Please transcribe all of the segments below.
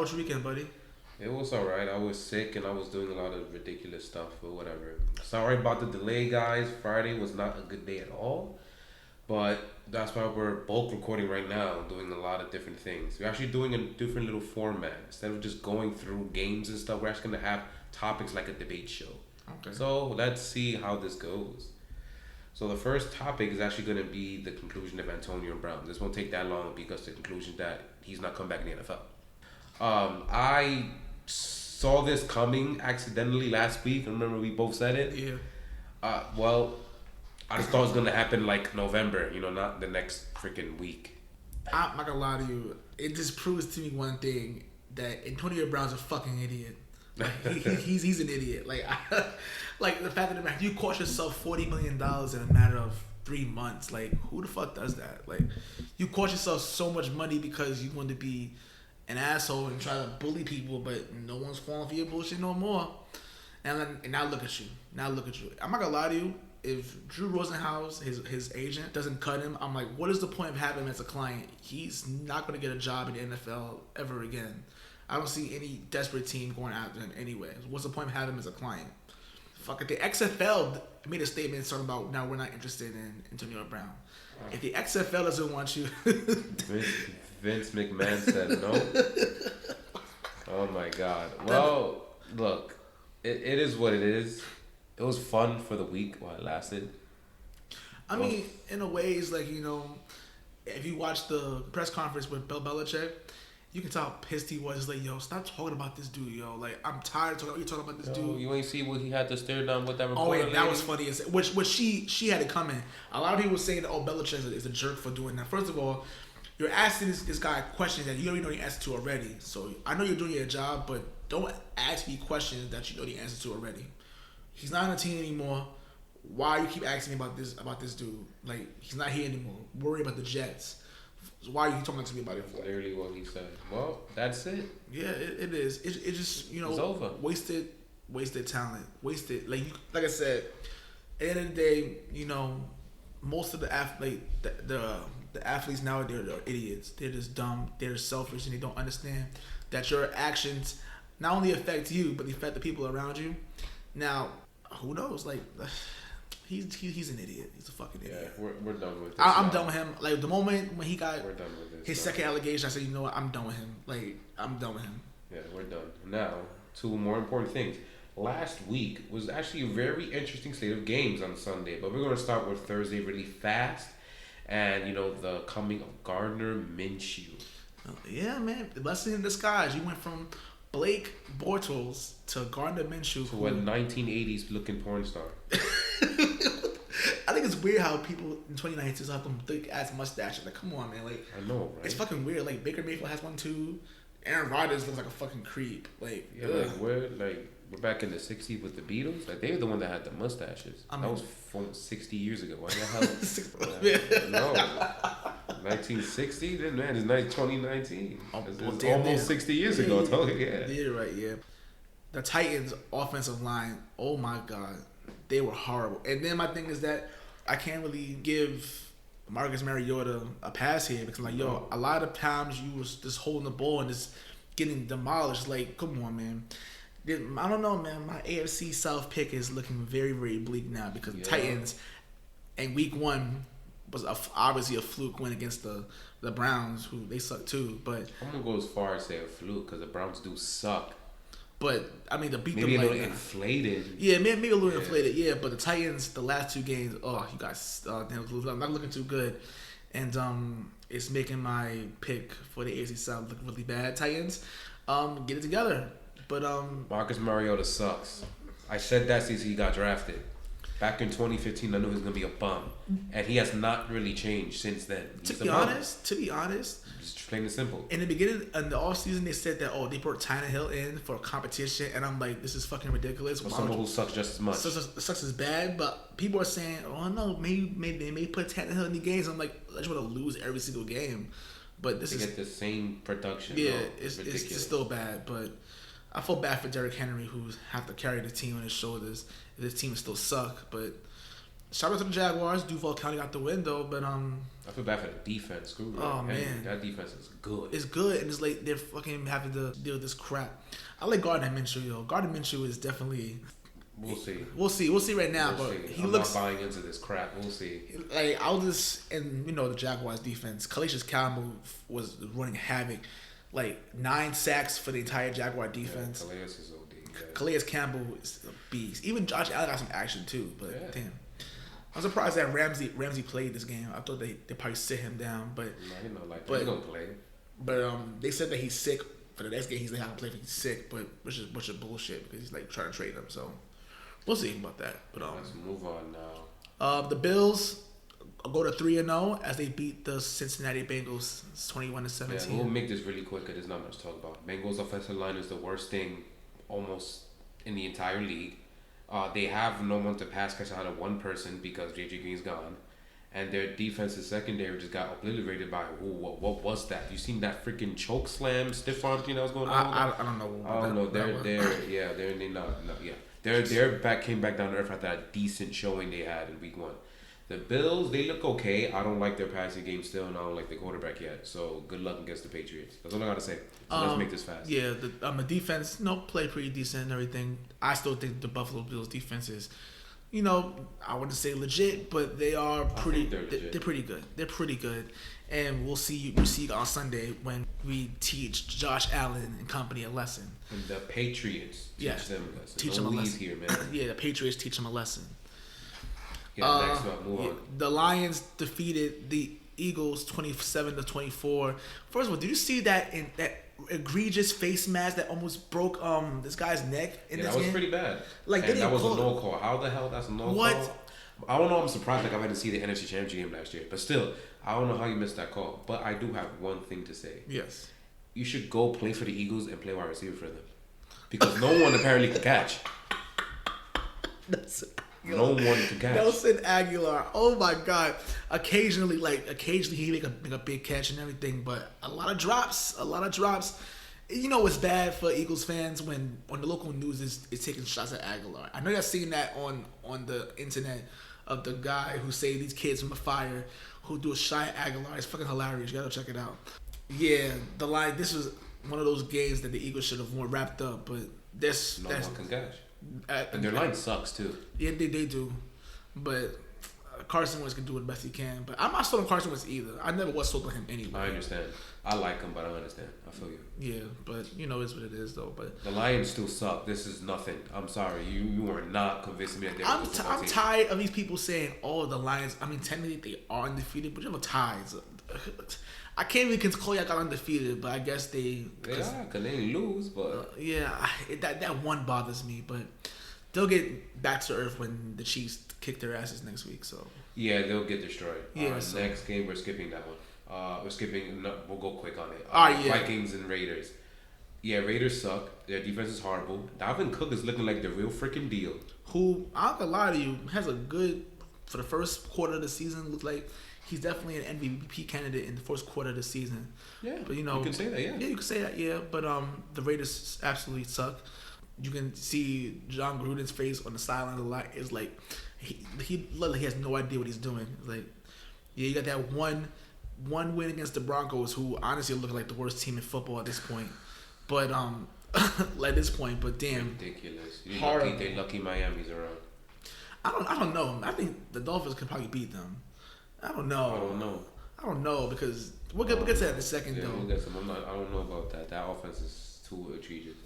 was your weekend, buddy? It was alright. I was sick and I was doing a lot of ridiculous stuff, but whatever. Sorry about the delay, guys. Friday was not a good day at all. But that's why we're bulk recording right now, doing a lot of different things. We're actually doing a different little format. Instead of just going through games and stuff, we're actually going to have topics like a debate show. Okay. So let's see how this goes. So the first topic is actually going to be the conclusion of Antonio Brown. This won't take that long because the conclusion that he's not coming back in the NFL. I saw this coming accidentally last week. I remember we both said it. Yeah. Well, I just thought it was gonna happen like November, not the next freaking week. I'm not gonna lie to you. It just proves to me one thing, that Antonio Brown's a fucking idiot. Like, he's an idiot. Like the fact that you cost yourself $40 million in a matter of 3 months. Like, who the fuck does that? Like, you cost yourself so much money because you want to be an asshole and try to bully people, but no one's falling for your bullshit no more. And now look at you. I'm not gonna lie to you. If Drew Rosenhaus, his agent, doesn't cut him, I'm like, what is the point of having him as a client? He's not going to get a job in the NFL ever again. I don't see any desperate team going after him anyway. What's the point of having him as a client? Fuck it. The XFL made a statement talking about, now we're not interested in Antonio Brown. If the XFL doesn't want you... Vince McMahon said no. Oh my God. Well, look, it is what it is. It was fun for the week while it lasted. I mean, in a way, it's like, if you watch the press conference with Bill Belichick, you can tell how pissed he was. He's like, yo, stop talking about this dude, yo. Like, I'm tired of talking about this dude. You ain't see what he had to stare down with that reporter. Oh, yeah, that was funny. Which she had it coming. A lot of people saying that, Belichick is a jerk for doing that. First of all, you're asking this guy questions that you already know the answer to already. So I know you're doing your job, but don't ask me questions that you know the answer to already. He's not on the team anymore. Why you keep asking me about this dude? Like, he's not here anymore. Worry about the Jets. So why are you talking to me about it for? Literally what he said. Well, that's it. Yeah, it is. It just it's over. Wasted talent. Wasted, like I said. At the end of the day, most of the athletes nowadays are idiots. They're just dumb. They're selfish, and they don't understand that your actions not only affect you, but they affect the people around you. Now, who knows? Like, he's an idiot. He's a fucking idiot. Yeah, we're done with this. I'm done with him. Like, the moment when he got his second now. allegation, I said, you know what? I'm done with him. Like, I'm done with him. Yeah, we're done. Now, two more important things. Last week was actually a very interesting slate of games on Sunday, but we're going to start with Thursday really fast. And, the coming of Gardner Minshew. Yeah, man. The blessing in disguise. You went from Blake Bortles to Gardner Minshew. To a 1980s looking porn star. I think it's weird how people in 2019 still have them thick ass mustaches. Like, come on, man. Like, I know, right? It's fucking weird. Like, Baker Mayfield has one too. Aaron Rodgers looks like a fucking creep. Like, yeah, we're back in the 60s with the Beatles. Like, they were the one that had the mustaches. That was 60 years ago. Why the hell? No. 1960? Then, man, it's 2019. It's almost 60 years ago. Yeah. You're right, yeah. The Titans' offensive line, oh my God. They were horrible. And then my thing is that I can't really give Marcus Mariota a pass here because, like, a lot of times you was just holding the ball and just getting demolished. Like, come on, man. I don't know, man. My AFC South pick is looking very, very bleak now because the Titans in week 1 was obviously a fluke win against the Browns, who they suck too. But I'm going to go as far as say a fluke because the Browns do suck. But, I mean, to beat maybe them a little inflated. Yeah, maybe a little inflated, yeah. But the Titans, the last 2 games, you guys, they're not looking too good. And it's making my pick for the AFC South look really bad. Titans, get it together. But Marcus Mariota sucks. I said that since he got drafted. Back in 2015, I knew he was going to be a bum. And he has not really changed since then. To be honest, just plain and simple. In the beginning, in the offseason, they said that, they brought Tannehill in for a competition. And I'm like, this is fucking ridiculous. For someone who sucks just as much. Sucks as bad. But people are saying, no, maybe they may put Tannehill in the games. I'm like, I just want to lose every single game. But this is... get the same production. Yeah, it's just still bad. But I feel bad for Derrick Henry, who have to carry the team on his shoulders. This team still suck, but shout out to the Jaguars. Duval County out the window, but I feel bad for the defense. Screw man, that defense is good. It's good, and it's like they're fucking having to deal with this crap. I like Gardner Minshew, yo. Gardner Minshew is definitely. We'll see. We'll see right now, but he looks. I'm not buying into this crap. We'll see. Like I'll just and the Jaguars defense. Calais Campbell was running havoc, like 9 sacks for the entire Jaguar defense. Yeah, Calais is OD. Yeah. Calais Campbell is a beast. Even Josh Allen got some action too, but damn. I'm surprised that Ramsey played this game. I thought they probably sit him down, but he don't play. But they said that he's sick for the next game. He's not gonna play if he's sick, but which is a bunch of bullshit because he's like trying to trade him. So we'll see about that. But let's move on now. The Bills go to 3-0 as they beat the Cincinnati Bengals 21-17. Yeah, we'll make this really quick because there's not much to talk about. Bengals offensive line is the worst thing almost in the entire league. They have no one to pass catch out of one person because J.J. Green's gone. And their defensive secondary just got obliterated by what was that? You seen that freaking choke slam, stiff arm thing that was going on? I don't know. I don't know. They're back came back down to earth after that decent showing they had in week 1. The Bills, they look okay. I don't like their passing game still, and I don't like the quarterback yet. So good luck against the Patriots. That's all I gotta say. So let's make this fast. Yeah, the defense, play pretty decent and everything. I still think the Buffalo Bills defense is, I wouldn't say legit, but they are pretty. They're pretty good. They're pretty good, and we'll see you on Sunday when we teach Josh Allen and company a lesson. And the Patriots teach them a lesson. Teach them a lesson here, man. Yeah, the Patriots teach them a lesson. Yeah, next one, move on. The Lions defeated the Eagles 27-24. First of all, did you see that egregious face mask that almost broke this guy's neck in this game? That was pretty bad. Like that was a no call. How the hell that's a no call? I don't know. I'm surprised. Like I didn't see the NFC Championship game last year, but still, I don't know how you missed that call. But I do have one thing to say. Yes. You should go play for the Eagles and play wide receiver for them, because no one apparently can catch. No one can catch. Nelson Aguilar. Oh my God. Occasionally he make a big catch and everything, but a lot of drops. It's bad for Eagles fans when the local news is taking shots at Aguilar. I know y'all seen that on the internet of the guy who saved these kids from a fire who do a shot at Aguilar. It's fucking hilarious. You gotta check it out. Yeah, this was one of those games that the Eagles should have more wrapped up, but no one can catch. And their line sucks too. Yeah, they do, but Carson Wentz can do the best he can. But I'm not sold on Carson Wentz either. I never was sold on him anyway. I understand. I like him, but I understand. I feel you. Yeah, but it's what it is though. But the Lions still suck. This is nothing. I'm sorry. You are not convincing me that they're. I'm tired of these people saying, "Oh, the Lions." I mean, technically they are undefeated, but you have ties. I can't even call y'all got undefeated, but I guess they are because they didn't lose. But that one bothers me. But they'll get back to earth when the Chiefs kick their asses next week. So yeah, they'll get destroyed. Yeah. Next game, we're skipping that one. We're skipping. No, we'll go quick on it. Vikings and Raiders. Yeah, Raiders suck. Their defense is horrible. Dalvin Cook is looking like the real freaking deal. Who, I'm not gonna lie to you, has a good for the first quarter of the season. Looks like he's definitely an MVP candidate in the first quarter of the season. Yeah, but you can say that. Yeah, you can say that. Yeah, but the Raiders absolutely suck. You can see John Gruden's face on the sideline a lot. It's like he has no idea what he's doing. Like, yeah, you got that one win against the Broncos, who honestly look like the worst team in football at this point. But at this point, but damn, ridiculous. They're lucky Miami's around. I don't know. I think the Dolphins could probably beat them. I don't know because we'll get to that in a second though. We'll get some. I don't know about that. That offense is too egregious.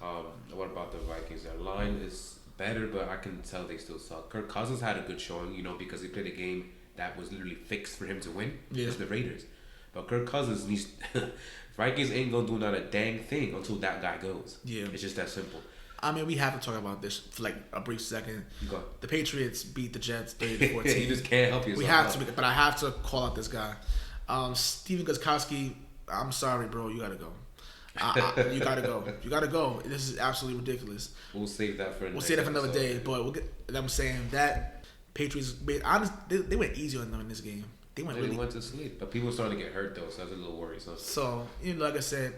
What about the Vikings? Their line is better, but I can tell they still suck. Kirk Cousins had a good showing, because he played a game that was literally fixed for him to win. Yeah. It's the Raiders. But Kirk Cousins needs... Vikings ain't going to do not a dang thing until that guy goes. Yeah. It's just that simple. I mean, we have to talk about this for like a brief second. Go. The Patriots beat the Jets 30-14. You just can't help yourself. We have to, but I have to call out this guy. Steven Gostkowski, I'm sorry, bro. You got to go. You gotta go. This is absolutely ridiculous. We'll save that for another day. But we'll get. I'm saying that Patriots. Honestly, they went easy on them in this game. They went to sleep, but people starting to get hurt though, so that's a little worrisome. So like I said,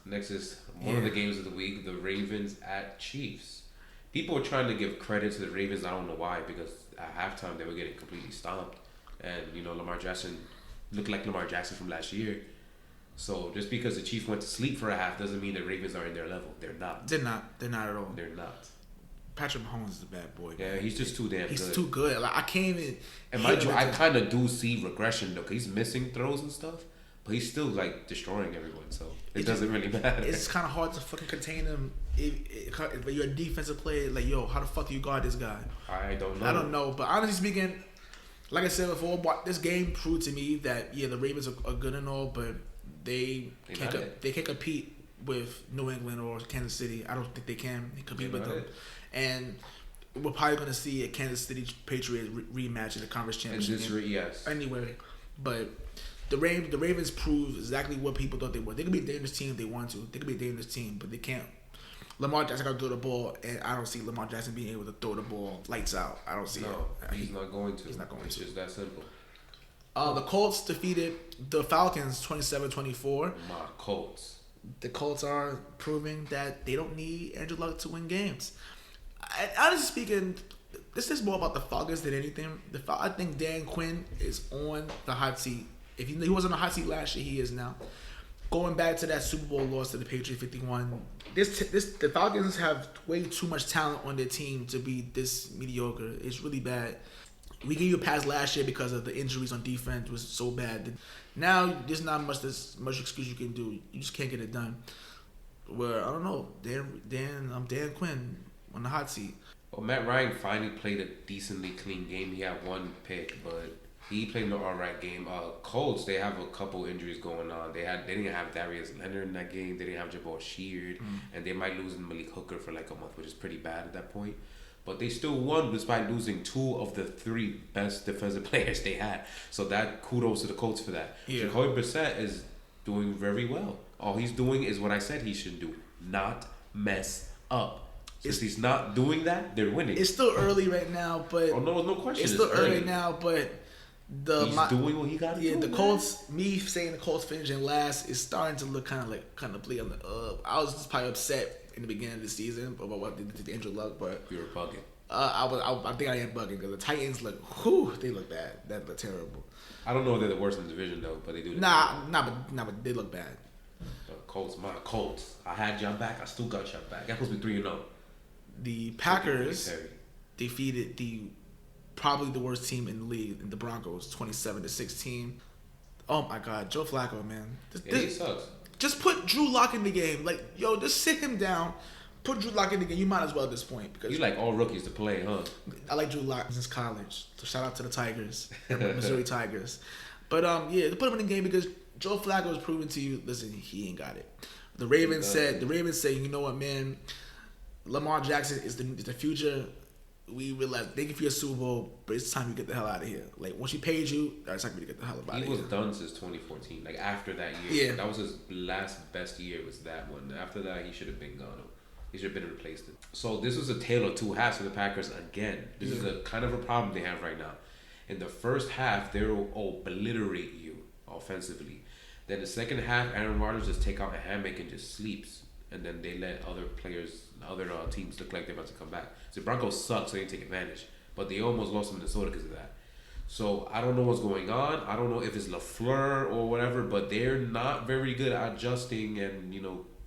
next is one of the games of the week: the Ravens at Chiefs. People are trying to give credit to the Ravens. I don't know why, because at halftime they were getting completely stomped, and Lamar Jackson looked like Lamar Jackson from last year. So just because the Chiefs went to sleep for a half doesn't mean the Ravens are in their level. They're not. They're not. They're not at all. They're not. Patrick Mahomes is a bad boy. Yeah, he's just too damn good. He's too good. Like, I can't even. And mind you, I kind of do see regression though, 'cause he's missing throws and stuff, but he's still like destroying everyone. So it doesn't really matter. It's kind of hard to fucking contain him if you're a defensive player. Like, yo, how the fuck do you guard this guy? I don't know. I don't know, but honestly speaking, like I said before, this game proved to me that the Ravens are good and all, but they can't compete with New England or Kansas City. I don't think they can compete with them. And we're probably going to see a Kansas City Patriots rematch in the conference championship game. Yes. Anyway, but the Ravens proved exactly what people thought they were. They could be a dangerous team if they want to. They could be a dangerous team, but they can't. Lamar Jackson got to throw the ball, and I don't see Lamar Jackson being able to throw the ball lights out. I don't see it. He's not going to. He's not going to. It's just that simple. The Colts defeated the Falcons 27-24. My Colts. The Colts are proving that they don't need Andrew Luck to win games. Honestly speaking, this is more about the Falcons than anything. I think Dan Quinn is on the hot seat. If he was on the hot seat last year, he is now. Going back to that Super Bowl loss to the Patriots 51, the Falcons have way too much talent on their team to be this mediocre. It's really bad. We gave you a pass last year because of the injuries on defense was so bad. Now there's not much excuse you can do. You just can't get it done. Where I don't know, Dan Quinn on the hot seat. Well, Matt Ryan finally played a decently clean game. He had one pick, but he played an alright game. Colts, they have a couple injuries going on. They didn't have Darius Leonard in that game. They didn't have Jabbar Sheard, and they might lose Malik Hooker for like a month, which is pretty bad at that point. But they still won despite losing two of the three best defensive players they had. So that kudos to the Colts for that. Yeah. Jacoby Brissett is doing very well. All he's doing is what I said he should do, not mess up. Since he's not doing that, they're winning. It's still early right now, but no question. It's still early now, but he's doing what he got to do. Yeah, the Colts. Me saying the Colts finishing last is starting to look kind of bleak. I was just probably upset in the beginning of the season about what they did to Andrew Luck, but you were bugging. I think I am bugging because the Titans they look bad. That look terrible. I don't know if they're the worst in the division though, but they do. But they look bad. The Colts, my Colts. I had y'all back. I still got y'all back. I'm supposed to be 3-0. The Packers defeated probably the worst team in the league, the Broncos, 27-16. Oh my God, Joe Flacco, man. He sucks. Just put Drew Lock in the game. Like, yo, just sit him down. Put Drew Lock in the game. You might as well at this point. Because you like all rookies to play, huh? I like Drew Lock since college. So shout out to the Tigers, Missouri Tigers. But to put him in the game because Joe Flacco has proven to you, listen, he ain't got it. The Ravens said, you know what, man? Lamar Jackson is the future. We realize thank you for your Super Bowl, but it's time you get the hell out of here. Like once he paid you, it's time for you to get the hell out of here. He was done since 2014. Like after that year, yeah, that was his last best year. Was that one? After that, he should have been gone. He should have been replaced. So this was a tale of two halves for the Packers again. This is a kind of a problem they have right now. In the first half, they will obliterate you offensively. Then the second half, Aaron Rodgers just take out a hammock and just sleeps. And then they let other teams look like they're about to come back. So the Broncos suck, so they didn't take advantage. But they almost lost to Minnesota because of that. So I don't know what's going on. I don't know if it's LaFleur or whatever, but they're not very good at adjusting and,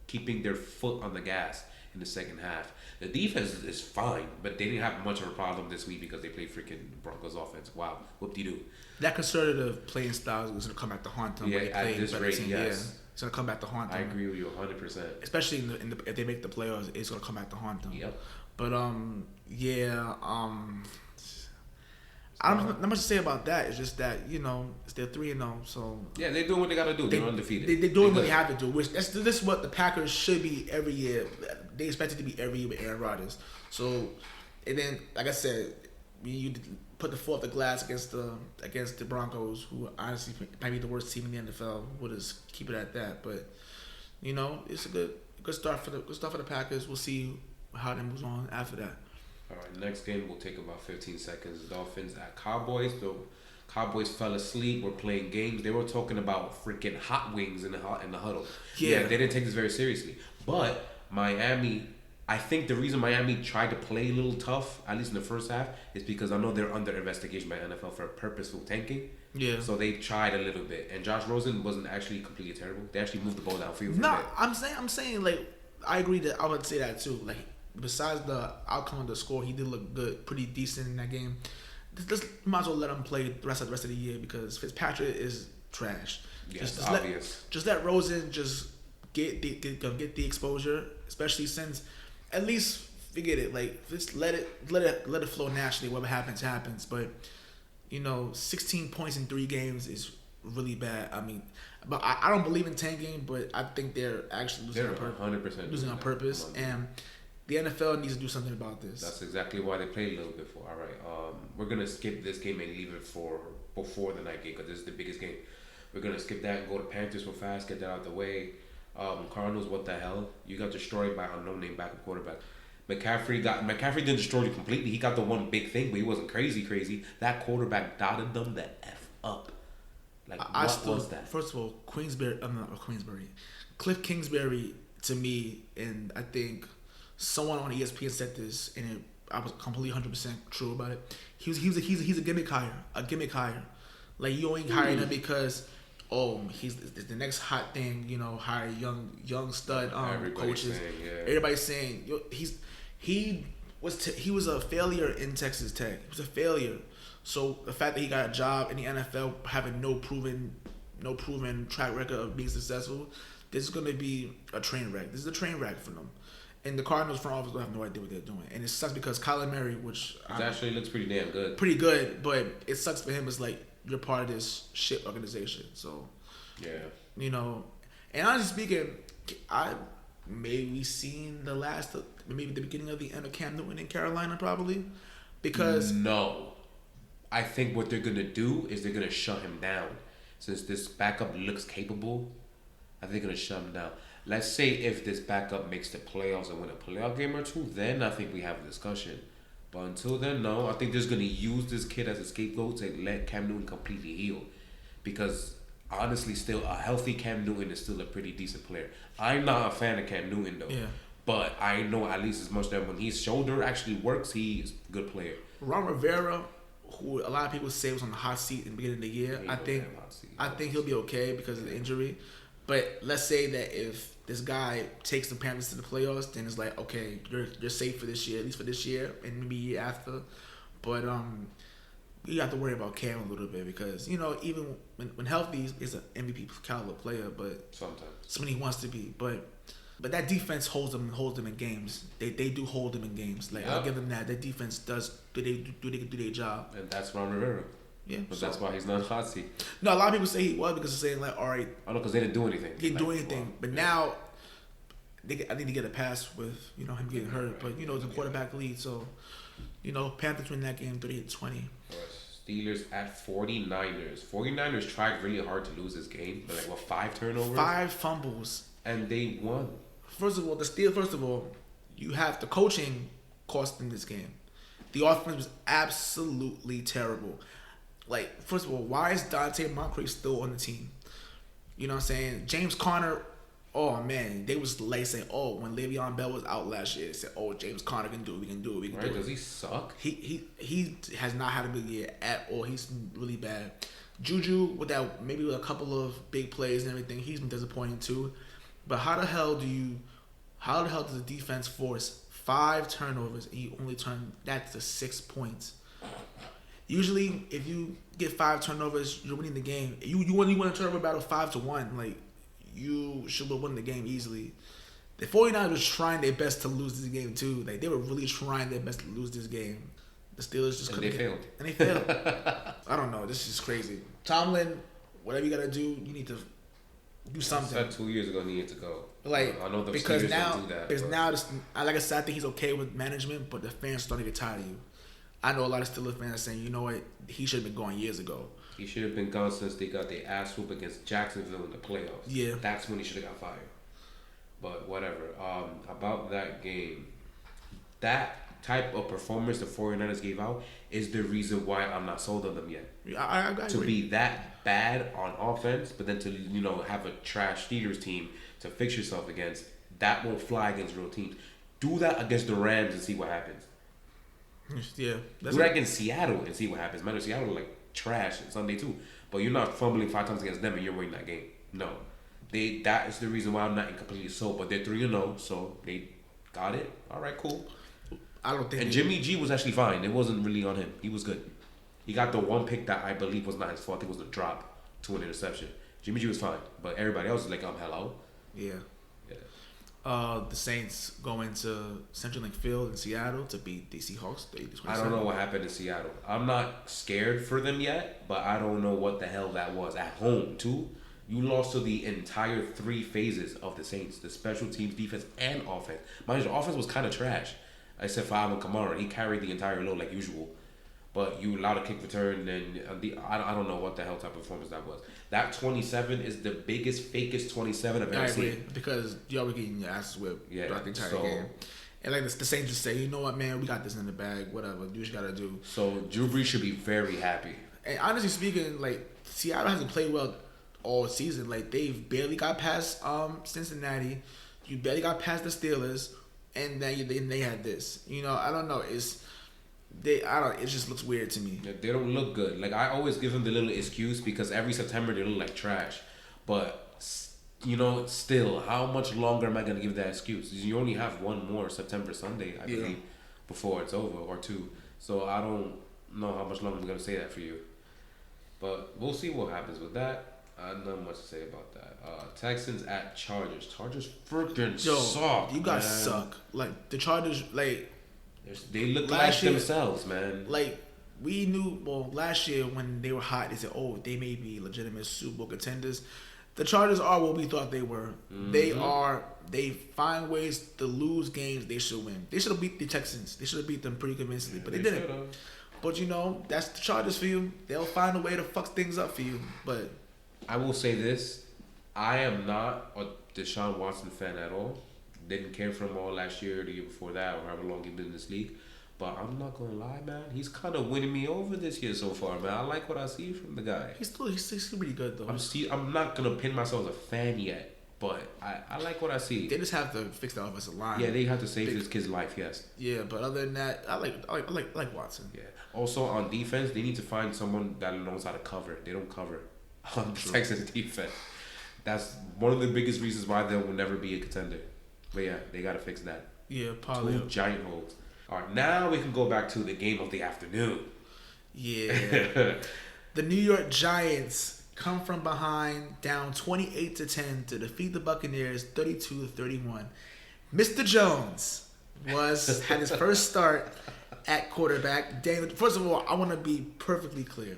keeping their foot on the gas in the second half. The defense is fine, but they didn't have much of a problem this week because they played freaking Broncos offense. Wow, whoop-de-doo. That conservative playing style is going to come back to haunt them. Yeah, at this rate, yes. Yeah. It's going to come back to haunt them. I agree with you 100%. Especially if they make the playoffs, it's going to come back to haunt them. Yep. But, I don't know much to say about that. It's just that, they're 3-0, so... Yeah, they're doing what they got to do. They're undefeated. They're doing what they have to do. Which this is what the Packers should be every year. They expect it to be every year with Aaron Rodgers. So, and then, like I said, you put the foot off the glass against the Broncos, who honestly might be the worst team in the NFL. We'll just keep it at that. But, it's a good start for the Packers. We'll see how it moves on after that. All right, next game will take about 15 seconds. Dolphins at Cowboys. The Cowboys fell asleep. We're playing games. They were talking about freaking hot wings in the huddle. Yeah, they didn't take this very seriously. But Miami I think the reason Miami tried to play a little tough, at least in the first half, is because I know they're under investigation by NFL for purposeful tanking. Yeah. So they tried a little bit, and Josh Rosen wasn't actually completely terrible. They actually moved the ball downfield. No, I'm saying like I agree that I would say that too. Like besides the outcome of the score, he did look good, pretty decent in that game. Just might as well let him play the rest of the year because Fitzpatrick is trash. Yes, just obvious. Just let Rosen just get the exposure, especially since at least forget it. Like just let it flow naturally. Whatever happens. But 16 points in 3 games is really bad. I mean, but I don't believe in tanking, but I think they're actually losing on purpose. 100% losing on purpose, and the NFL needs to do something about this. That's exactly why they played a little bit for. All right, we're gonna skip this game and leave it for before the night game because this is the biggest game. We're gonna skip that and go to Panthers real fast, get that out of the way. Cardinals, what the hell? You got destroyed by a no-name backup quarterback. McCaffrey didn't destroy you completely. He got the one big thing, but he wasn't crazy. That quarterback dotted them the F up. Like, what was that? First of all, Cliff Kingsbury, to me, and I think someone on ESPN said this, and I was completely 100% true about it. He's a gimmick hire. Like, you only hiring him because he's the next hot thing. Hire young stud coaches. Everybody's saying he was a failure in Texas Tech. He was a failure. So the fact that he got a job in the NFL having no proven track record of being successful, this is going to be a train wreck. This is a train wreck for them. And the Cardinals front office don't have no idea what they're doing. And it sucks because Kyler Murray, which actually looks pretty damn good. Pretty good, but it sucks for him. It's like you're part of this shit organization. So, yeah. And honestly speaking, I maybe seen maybe the beginning of the end of Cam Newton in Carolina probably. Because no. I think what they're going to do is they're going to shut him down. Since this backup looks capable, I think they're going to shut him down. Let's say if this backup makes the playoffs and win a playoff game or two, then I think we have a discussion. But until then, no. I think they're just going to use this kid as a scapegoat to let Cam Newton completely heal. Because honestly, still, a healthy Cam Newton is still a pretty decent player. I'm not a fan of Cam Newton, though. Yeah. But I know at least as much that when his shoulder actually works, he's a good player. Ron Rivera, who a lot of people say was on the hot seat in the beginning of the year, I think he'll be okay because of the injury. But let's say that if this guy takes the Panthers to the playoffs, then it's like, okay, you're safe for this year, at least for this year, and maybe year after. But you have to worry about Cam a little bit because even when healthy, he's an MVP caliber player. But sometimes when he wants to be, but that defense holds them in games. They do hold them in games. Like I'll give them that. That defense does do their job. And that's Ron Rivera. Yeah, but that's why he's not hot seat. No, a lot of people say he was because they're saying like, all right. I know because they didn't do anything. They didn't do anything, but now I think they get a pass with him getting hurt. But it's a quarterback lead, so Panthers win that game 30-20. Steelers at 49ers. 49ers tried really hard to lose this game, but 5 turnovers, 5 fumbles, and they won. First of all, you have the coaching cost in this game. The offense was absolutely terrible. Like, first of all, why is Dante Moncrief still on the team? You know what I'm saying? James Conner, oh man, they was like saying, when Le'Veon Bell was out last year, they said, James Conner can do it, we can do it. Does he suck? He has not had a good year at all. He's really bad. Juju, with a couple of big plays and everything, he's been disappointing too. But how the hell does the defense force 5 turnovers and you only turn that to 6 points? Usually, if you get 5 turnovers, you're winning the game. You win a turnover battle 5-1. Like, you should have won the game easily. The 49ers were trying their best to lose this game too. Like, they were really trying their best to lose this game. The Steelers just couldn't. And they failed. I don't know. This is crazy. Tomlin, whatever you gotta do, you need to do something. I said 2 years ago he needed to go. Like, I know the because Steelers now, do that. Because now, like I said, I think he's okay with management, but the fans starting to get tired of you. I know a lot of Steelers fans are saying, you know what, he should have been gone years ago. He should have been gone since they got their ass whooped against Jacksonville in the playoffs. Yeah. That's when he should have got fired. But whatever. About that game, that type of performance the 49ers gave out is the reason why I'm not sold on them yet. I agree. To be that bad on offense, but then to have a trash Steelers team to fix yourself against, that won't fly against real teams. Do that against the Rams and see what happens. Yeah. Do that against Seattle and see what happens. Man, Seattle like trash on Sunday too. But you're not fumbling 5 times against them and you're winning that game. No. That is the reason why I'm not completely sold. But they're 3-0, so they got it. All right, cool. I don't think. And Jimmy G was actually fine. It wasn't really on him. He was good. He got the one pick that I believe was not his fault. I think it was the drop to an interception. Jimmy G was fine. But everybody else was like, hello. Yeah. The Saints going to CenturyLink Field in Seattle to beat the Seahawks. I don't know what happened in Seattle. I'm not scared for them yet, but I don't know what the hell that was. At home, too. You lost to the entire 3 phases of the Saints. The special teams, defense, and offense. Mind you, the offense was kind of trash. Except for Alvin Kamara. He carried the entire load like usual. But you allowed a kick return, and I don't know what the hell type of performance that was. That 27 is the biggest, fakest 27 I've ever seen. Because y'all were getting your asses whipped throughout the entire game. And like the Saints just say, you know what, man, we got this in the bag. Whatever, do what you gotta do. So Drew Brees should be very happy. And honestly speaking, like Seattle hasn't played well all season. Like they've barely got past Cincinnati. You barely got past the Steelers, and then they had this. You know, I don't know. It just looks weird to me. Yeah, they don't look good. Like I always give them the little excuse because every September they look like trash. But you know, still, how much longer am I gonna give that excuse? You only have one more September Sunday, I believe, before it's over, or 2. So I don't know how much longer I'm gonna say that for you. But we'll see what happens with that. I don't know much to say about that. Texans at Chargers. Chargers freaking suck. You guys suck. Like the Chargers, like. They look like themselves, man. Like, we knew, last year when they were hot, they said, they may be legitimate Super Bowl contenders. The Chargers are what we thought they were. Mm-hmm. They find ways to lose games they should win. They should have beat the Texans. They should have beat them pretty convincingly, but they didn't. Should've. But, you know, that's the Chargers for you. They'll find a way to fuck things up for you. But I will say this. I am not a Deshaun Watson fan at all. Didn't care for him all last year, the year before that, or however long he's been in this league. But I'm not gonna lie, man. He's kind of winning me over this year so far, man. I like what I see from the guy. He's still pretty good though. I'm not gonna pin myself as a fan yet, but I like what I see. They just have to fix the offensive line. Yeah, they have to save this kid's life. Yes. Yeah, but other than that, I like Watson. Yeah. Also on defense, they need to find someone that knows how to cover. They don't cover on the Texans defense. That's one of the biggest reasons why they will never be a contender. But yeah, they got to fix that. Yeah, probably. 2 giant holes. All right, now we can go back to the game of the afternoon. Yeah. The New York Giants come from behind, down 28-10 to defeat the Buccaneers 32-31. Mr. Jones had his first start at quarterback. First of all, I want to be perfectly clear.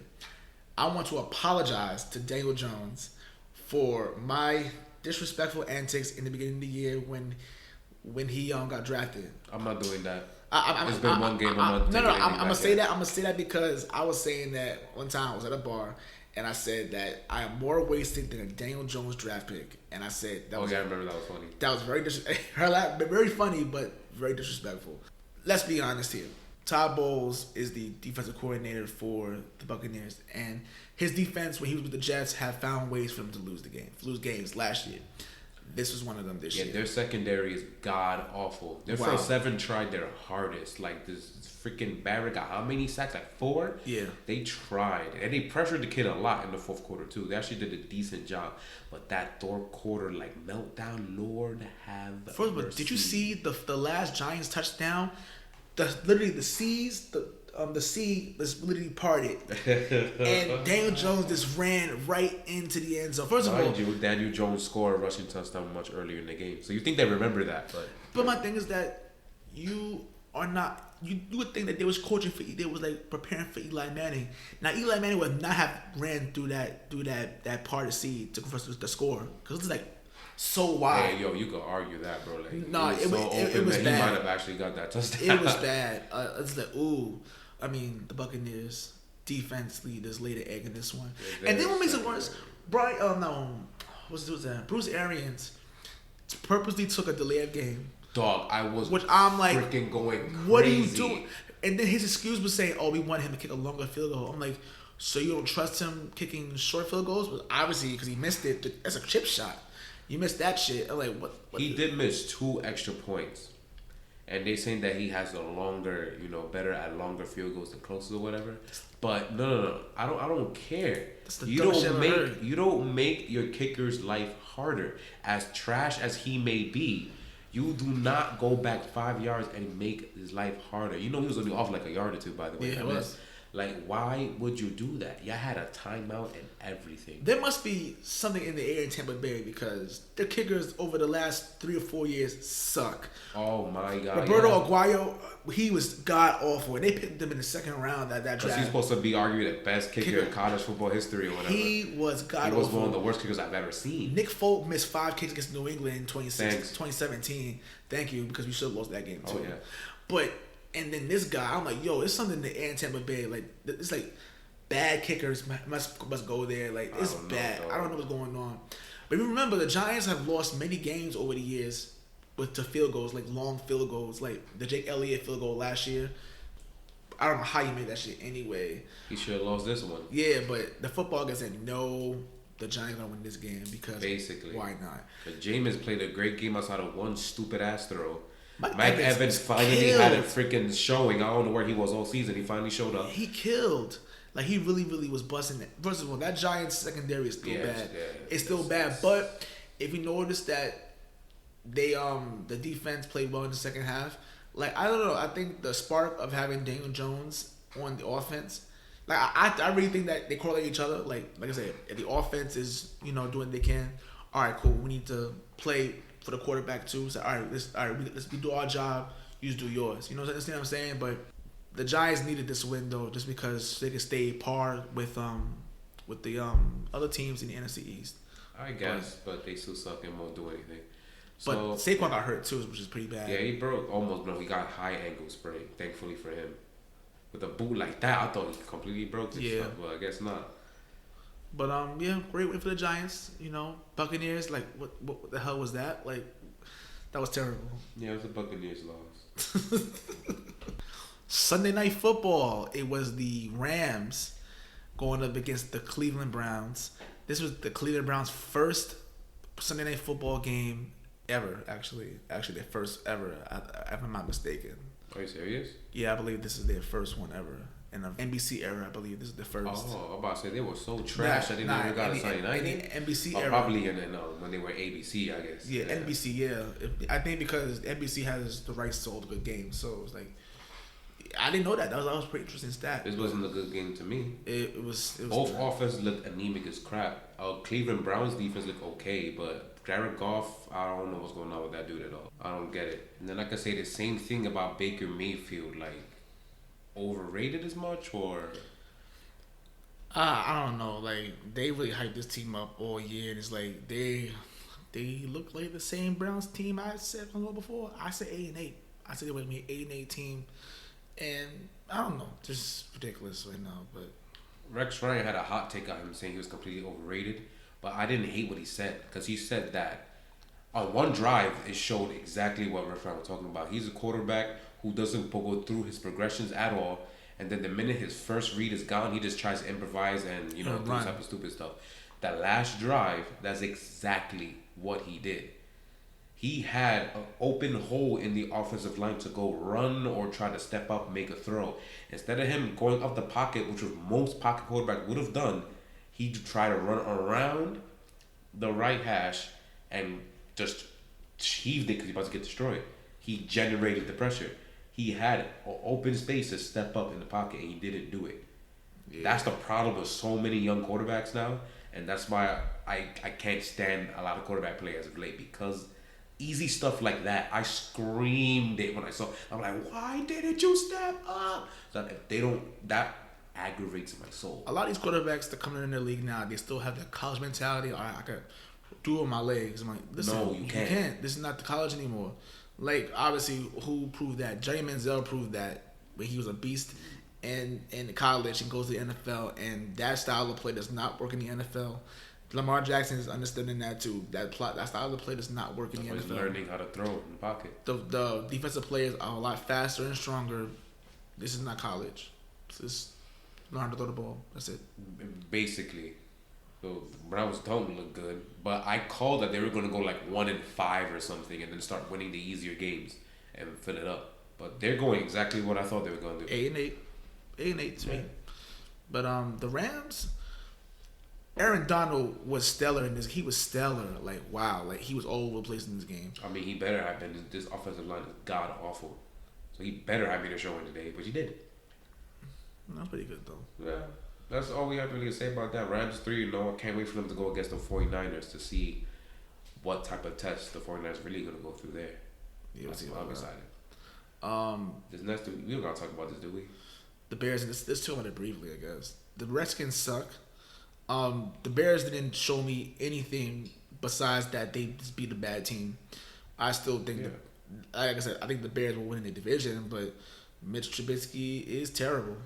I want to apologize to Daniel Jones for my disrespectful antics in the beginning of the year when he got drafted. I'm not doing that. It's been one game. I'm gonna say that. I'm gonna say that because I was saying that one time I was at a bar and I said that I am more wasted than a Daniel Jones draft pick, and I said that was. I remember that was funny. That was very funny, but very disrespectful. Let's be honest here. Todd Bowles is the defensive coordinator for the Buccaneers, and his defense, when he was with the Jets, have found ways for them to lose games last year. This was one of them this year. Yeah, their secondary is god awful. Their front 7 tried their hardest. Like this freaking Barrett got how many sacks? Like 4? Yeah. They tried. And they pressured the kid a lot in the fourth quarter too. They actually did a decent job. But that third quarter, like meltdown, Lord have First of all, did you see the last Giants touchdown? The sea was literally parted, and Daniel Jones just ran right into the end zone. First of all, Daniel Jones scored a rushing touchdown much earlier in the game, so you think they remember that? But my thing is that you are not. You would think that they was coaching for. They was like preparing for Eli Manning. Now Eli Manning would not have ran through that part of sea to for the score because it's like so wide. Hey, yo, you could argue that, bro. Like, no, it was bad. He might have actually got that touchdown. It was bad. It's like, ooh. I mean, the Buccaneers defense leaders laid an egg in this one. Yeah, and then what makes it worse, Bruce Arians purposely took a delay of game. Dog, I was I'm like, freaking going crazy. What are you doing? And then his excuse was saying, we want him to kick a longer field goal. I'm like, so you don't trust him kicking short field goals? But obviously, because he missed it, that's a chip shot. You missed that shit. I'm like, what? He did miss 2 extra points. and they saying that he has a longer, better at longer field goals than closest or whatever. But no. I don't care. You don't make your kicker's life harder. As trash as he may be, you do not go back 5 yards and make his life harder. He was only off like a yard or two, by the way. Yeah, it was. Like, why would you do that? You had a timeout and everything. There must be something in the air in Tampa Bay because their kickers over the last 3 or 4 years suck. Oh my God! Roberto Aguayo, he was god awful, and they picked him in the second round that draft. Because he's supposed to be argued the best kicker in college football history or whatever. He was god awful. He was one of the worst kickers I've ever seen. Nick Folk missed 5 kicks against New England in 2017. Thank you, because we should have lost that game too. Oh, yeah. But and then this guy, I'm like, yo, it's something in the air in Tampa Bay. Like it's like bad kickers must go there. Like it's bad. I don't know what's going on. But remember, the Giants have lost many games over the years to field goals, like long field goals, like the Jake Elliott field goal last year. I don't know how you made that shit anyway. He should have lost this one. Yeah, but the football guys said no. The Giants gonna win this game because basically why not? But Jameis played a great game outside of one stupid ass throw. Mike Evans finally had a freaking showing. I don't know where he was all season. He finally showed up. He killed. Like, he really, really was busting it. First of all, that Giants secondary is still bad. Yeah, it's still bad. But if you notice that they the defense played well in the second half, like, I don't know. I think the spark of having Daniel Jones on the offense, like, I really think that they correlate each other. Like I said, if the offense is, doing what they can, all right, cool. We need to play for the quarterback too. So let's do our job. You just do yours. You understand what I'm saying? But the Giants needed this win though, just because they could stay par with the other teams in the NFC East. I guess, but they still suck and won't do anything. But Saquon got hurt too, which is pretty bad. Yeah, he almost broke. He got high ankle sprain. Thankfully for him, with a boot like that, I thought he completely broke his stuff, but I guess not. But yeah, great win for the Giants. Buccaneers. Like, what the hell was that? Like, that was terrible. Yeah, it was a Buccaneers loss. Sunday Night Football. It was the Rams going up against the Cleveland Browns. This was the Cleveland Browns' first Sunday Night Football game ever. Actually, their first ever. If I'm not mistaken. Are you serious? Yeah, I believe this is their first one ever. In the NBC era, I believe this is the first. Oh, I'm about to say they were so trash that they never got a Sunday night. NBC era. Probably when they were ABC, I guess. Yeah, NBC. Yeah, I think because NBC has the rights to all the good games, so it's like I didn't know that. That was a pretty interesting stat. This wasn't a good game to me. It was both offenses looked anemic as crap. Cleveland Browns defense looked okay, but Jared Goff, I don't know what's going on with that dude at all. I don't get it. And then I could say the same thing about Baker Mayfield, like. Overrated as much, or I don't know. Like, they really hyped this team up all year, and it's like they look like the same Browns team I said before. I said 8-8. I said they would be an 8-8 team, and I don't know, just ridiculous right now. But Rex Ryan had a hot take on him saying he was completely overrated, but I didn't hate what he said because he said that on one drive it showed exactly what Rex Ryan was talking about. He's a quarterback who doesn't go through his progressions at all, and then the minute his first read is gone, he just tries to improvise and do some type of stupid stuff. That last drive, that's exactly what he did. He had an open hole in the offensive line to go run or try to step up, make a throw. Instead of him going up the pocket, which was most pocket quarterbacks would have done, he tried to run around the right hash and just heaved it because he was about to get destroyed. He generated the pressure. He had an open space to step up in the pocket, and he didn't do it. Yeah. That's the problem with so many young quarterbacks now, and that's why I can't stand a lot of quarterback players of late, because easy stuff like that, I screamed it when I saw. I'm like, why didn't you step up? So if they don't, that aggravates my soul. A lot of these quarterbacks that come in the league now, they still have that college mentality. All right, I could do it with my legs. I'm like, listen, no, you can't. This is not the college anymore. Like, obviously, who proved that? Johnny Manziel proved that when he was a beast in college and goes to the NFL, and that style of play does not work in the NFL. Lamar Jackson is understanding that too. That style of play does not work in the NFL. He's learning how to throw in the pocket. The defensive players are a lot faster and stronger. This is not college. This is learn how to throw the ball. That's it. Basically. So Browns don't look good, but I called that they were going to go like 1-5 or something, and then start winning the easier games, and fill it up. But they're going exactly what I thought they were going to do. 8-8 to me. But the Rams, Aaron Donald was stellar in this. He was stellar. Like, wow. Like, he was all over the place in this game. I mean, he better have been. This offensive line is god awful. So he better have made a showing today, but he did. That's pretty good, though. Yeah. That's all we have to really say about that. Rams 3-0. I can't wait for them to go against the 49ers to see what type of test the 49ers really going to go through there. Yeah, I'm excited. This next, we don't got to talk about this, do we? The Bears, let's talk about it briefly, I guess. The Redskins suck. The Bears didn't show me anything besides that they just beat a bad team. I still think, like I said, I think the Bears will win the division, but Mitch Trubisky is terrible.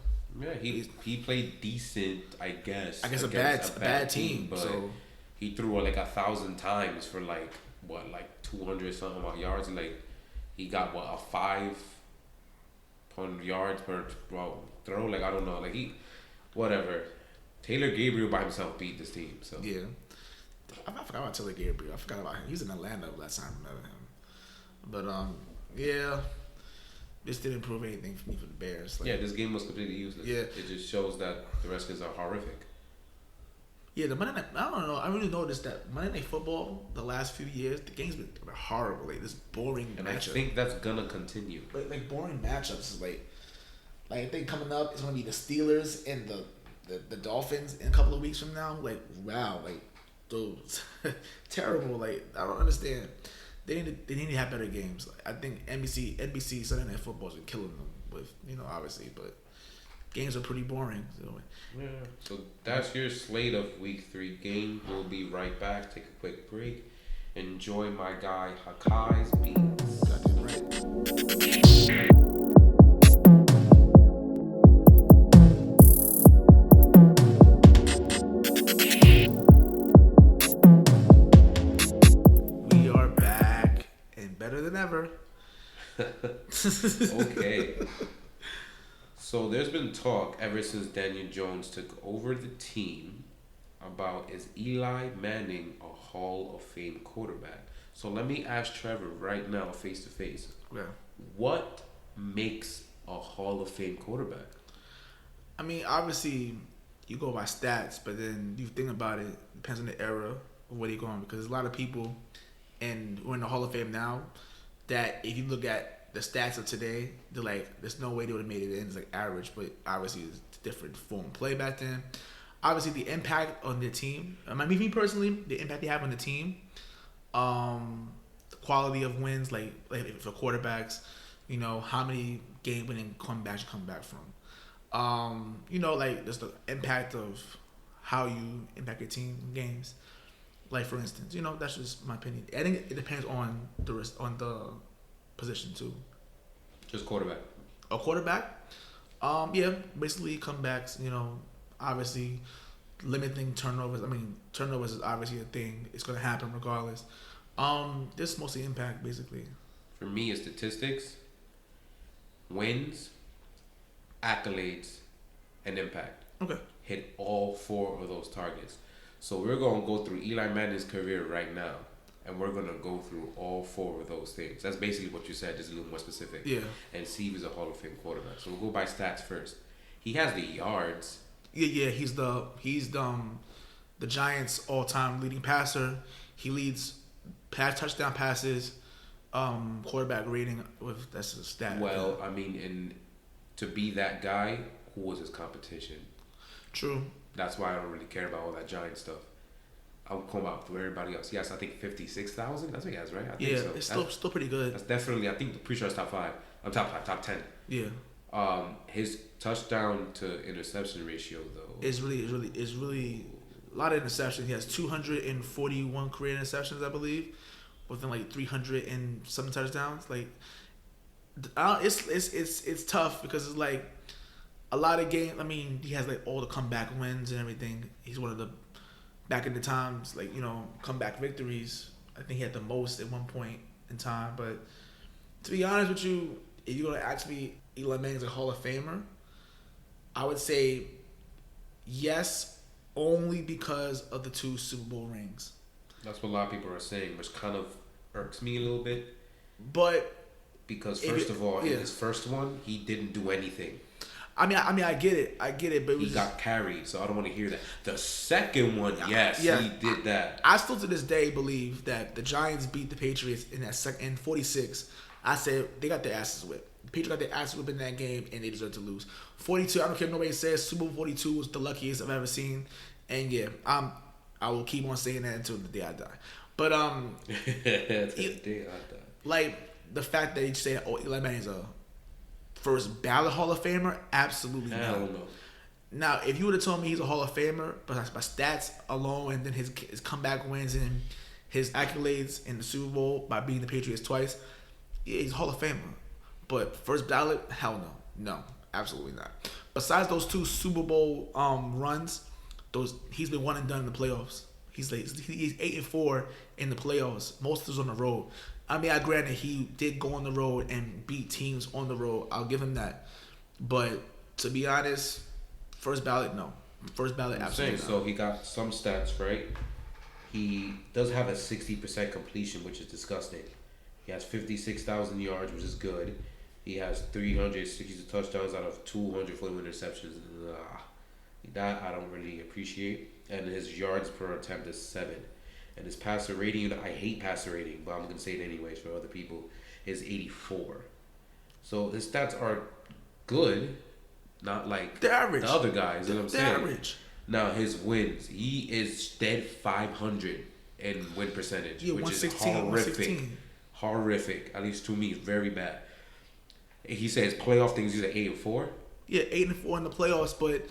Yeah, he played decent, I guess. A bad team, but so he threw like 1,000 times for like 200 something odd yards. Like he got a 5 yards per throw. Like I don't know. Like whatever. Taylor Gabriel by himself beat this team. So yeah, I forgot about Taylor Gabriel. I forgot about him. He was in Atlanta last time I remember him. But yeah. This didn't prove anything for me for the Bears. Like, yeah, this game was completely useless. Yeah. It just shows that the Redskins are horrific. Yeah, the Monday Night, I don't know. I really noticed that Monday Night Football, the last few years, the game's been horrible. Like, this boring and matchup. I think that's going to continue. Like boring matchups is like I think coming up, it's going to be the Steelers and the Dolphins in a couple of weeks from now. Like, wow. Like, those. Terrible. Like, I don't understand. They need to have better games. I think NBC Sunday Night Football's been killing them with, obviously, but games are pretty boring. So. Yeah. So that's your slate of Week 3 game. We'll be right back. Take a quick break. Enjoy my guy Hakai's beats. Goddamn right. Ever. Okay. So there's been talk ever since Daniel Jones took over the team about, is Eli Manning a Hall of Fame quarterback? So let me ask Trevor right now, face to face. Yeah. What makes a Hall of Fame quarterback? I mean, obviously you go by stats, but then you think about it, depends on the era of where you're going, because there's a lot of people and we're in the Hall of Fame now that if you look at the stats of today, they're like, there's no way they would have made it in. It's like average, but obviously it's different form of play back then. Obviously, the impact on the team. I mean, me personally, the impact they have on the team, the quality of wins, like for quarterbacks, how many game-winning comebacks you come back from. Like just the impact of how you impact your team in games. Like, for instance, that's just my opinion. I think it depends on the position too. Just quarterback. A quarterback, yeah, basically comebacks. Obviously limiting turnovers. I mean, turnovers is obviously a thing. It's gonna happen regardless. This mostly impact basically. For me, it's statistics, wins, accolades, and impact. Okay. Hit all 4 of those targets. So we're going to go through Eli Manning's career right now, and we're going to go through all 4 of those things. That's basically what you said, just a little more specific. Yeah. And see if he's a Hall of Fame quarterback. So we'll go by stats first. He has the yards. Yeah. He's the Giants' all-time leading passer. He leads touchdown passes, quarterback rating that's a stat. Well, I mean, and to be that guy, who was his competition? True. That's why I don't really care about all that Giant stuff. I'm going about through everybody else. Yes, I think 56,000. That's what he has, right? I think so. It's still pretty good. That's definitely. I think pretty sure it's top 5. I'm top 5, top 10. Yeah. His touchdown to interception ratio though is really a lot of interceptions. He has 241 career interceptions, I believe, within like 300 and some touchdowns. Like, it's tough because it's like a lot of games. I mean, he has like all the comeback wins and everything. He's one of the back in the times, like, comeback victories. I think he had the most at one point in time. But to be honest with you, if you're gonna ask me, Eli Manning's a Hall of Famer, I would say yes, only because of the 2 Super Bowl rings. That's what a lot of people are saying, which kind of irks me a little bit. But because first of all, in his first one, he didn't do anything. I mean, I get it, but he got carried, so I don't want to hear that. The second one, yes, he did that. I still to this day believe that the Giants beat the Patriots in 46. I said they got their asses whipped. The Patriots got their asses whipped in that game, and they deserve to lose. 42, I don't care what nobody says. Super Bowl 42 was the luckiest I've ever seen, and I will keep on saying that until the day I die. But the day I die. Like the fact that you say, "Oh, Eli Manning is a first ballot Hall of Famer," absolutely not. Hell no. Now, if you would have told me he's a Hall of Famer, but by stats alone, and then his comeback wins and his accolades in the Super Bowl by beating the Patriots twice, yeah, he's a Hall of Famer. But first ballot, hell no, absolutely not. Besides those 2 Super Bowl runs, he's been one and done in the playoffs. He's 8-4 in the playoffs. Most of those on the road. I mean, I granted he did go on the road and beat teams on the road. I'll give him that. But to be honest, first ballot, no. First ballot, absolutely not. So he got some stats, right? He does have a 60% completion, which is disgusting. He has 56,000 yards, which is good. He has 362 touchdowns out of 241 interceptions. That I don't really appreciate. And his yards per attempt is 7. And his passer rating, I hate passer rating, but I'm going to say it anyways for other people, is 84. So his stats are good, not like they're average. The other guys. You know what I'm saying? They're average. Now, his wins, he is dead 500 in win percentage, which is horrific. Horrific. At least to me, very bad. He says playoff things, he's at 8-4. Yeah, 8-4 in the playoffs, but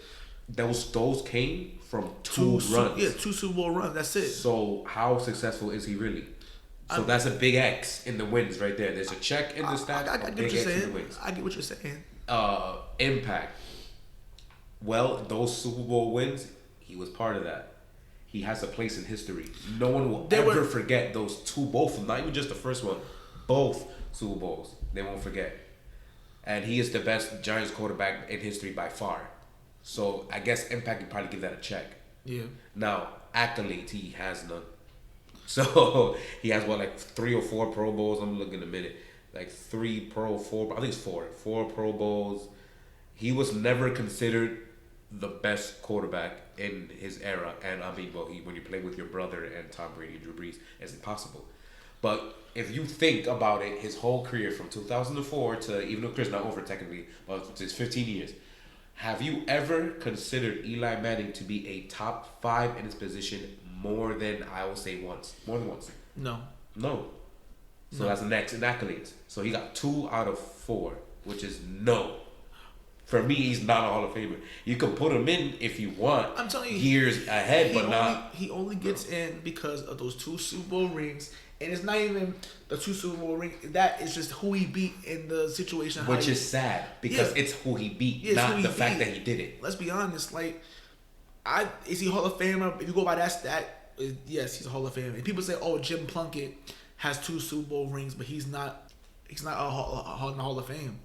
those came from 2 runs. Yeah, 2 Super Bowl runs. That's it. So how successful is he really? So that's a big X in the wins right there. There's a check in the stats. I get what you're saying. I get what you're saying. Impact. Well, those Super Bowl wins, he was part of that. He has a place in history. No one will ever forget those 2, both of them, not even just the first one, both Super Bowls. They won't forget. And he is the best Giants quarterback in history by far. So I guess impact, you probably give that a check. Yeah. Now, accolades, he has none. So he has like 3 or 4 Pro Bowls. I'm looking in a minute. Like 4, I think it's 4 Pro Bowls. He was never considered the best quarterback in his era. And I mean, when you play with your brother and Tom Brady and Drew Brees, it's impossible. But if you think about it, his whole career from 2004 to, even though Chris not over technically, but it's 15 years. Have you ever considered Eli Manning to be a top 5 in his position more than, I will say, once? More than once? No. So that's next in accolades. So he got 2 out of 4, which is no. For me, he's not a Hall of Famer. You can put him in if you want. I'm telling you, years ahead, but not. He only gets in because of those 2 Super Bowl rings. And it's not even the 2 Super Bowl rings. That is just who he beat in the situation. Which is sad because it's who he beat, not the fact that he did it. Let's be honest. Is he Hall of Famer? If you go by that stat, yes, he's a Hall of Famer. And people say, "Oh, Jim Plunkett has 2 Super Bowl rings, but he's not in the Hall of Fame."